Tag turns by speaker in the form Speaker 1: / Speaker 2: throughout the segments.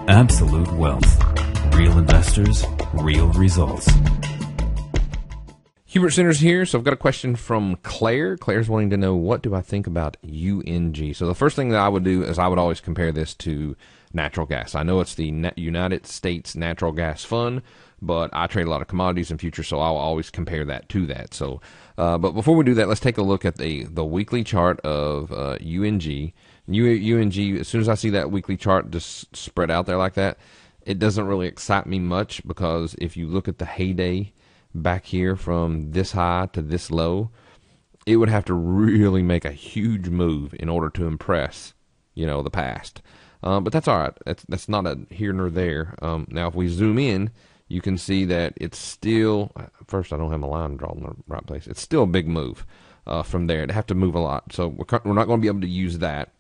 Speaker 1: Absolute wealth. Real investors, real results.
Speaker 2: Hubert Centers here. So I've got a question from Claire. Claire's wanting to know, what do I think about UNG? So the first thing that I would do is I would always compare this to natural gas. I know it's the United States Natural Gas Fund, but I trade a lot of commodities and futures, so I'll always compare that to that. So, but before we do that, let's take a look at the weekly chart of UNG. UNG, as soon as I see that weekly chart just spread out there like that, it doesn't really excite me much, because if you look at the heyday back here from this high to this low, it would have to really make a huge move in order to impress, the past. But that's all right. That's not a here nor there. Now, if we zoom in, you can see that it's still, first I don't have my line drawn in the right place. It's still a big move from there. It'd have to move a lot. So we're not going to be able to use that.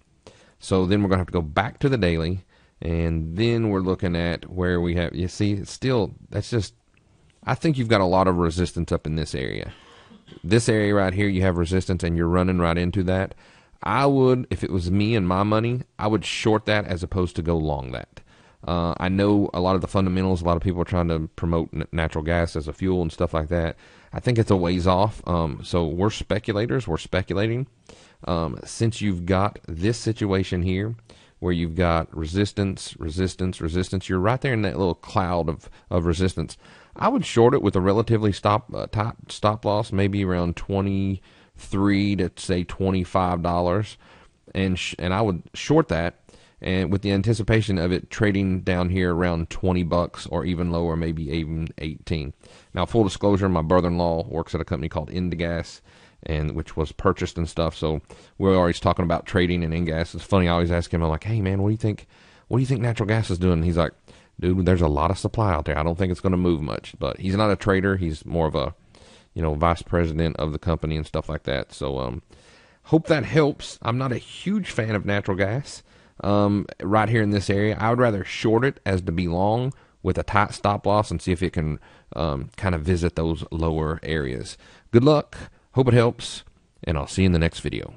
Speaker 2: So then we're going to have to go back to the daily, and then we're looking at where we have, you see, it's still, that's just, I think you've got a lot of resistance up in this area. This area right here, you have resistance, and you're running right into that. I would, if it was me and my money, I would short that as opposed to go long that. I know a lot of the fundamentals, a lot of people are trying to promote natural gas as a fuel and stuff like that. I think it's a ways off. So we're speculators. We're speculating. Since you've got this situation here where you've got resistance, you're right there in that little cloud of resistance. I would short it with a relatively top stop loss, maybe around $23 to say $25, and I would short that, and with the anticipation of it trading down here around $20 or even lower, maybe even 18. Now, full disclosure, my brother-in-law works at a company called Indigas, and which was purchased and stuff. So we're always talking about trading and in gas. It's funny. I always ask him, I'm like, hey man, what do you think? What do you think natural gas is doing? And he's like, dude, there's a lot of supply out there. I don't think it's going to move much. But he's not a trader. He's more of a, vice president of the company and stuff like that. So hope that helps. I'm not a huge fan of natural gas right here in this area. I would rather short it as to be long with a tight stop loss and see if it can kind of visit those lower areas. Good luck. Hope it helps, and I'll see you in the next video.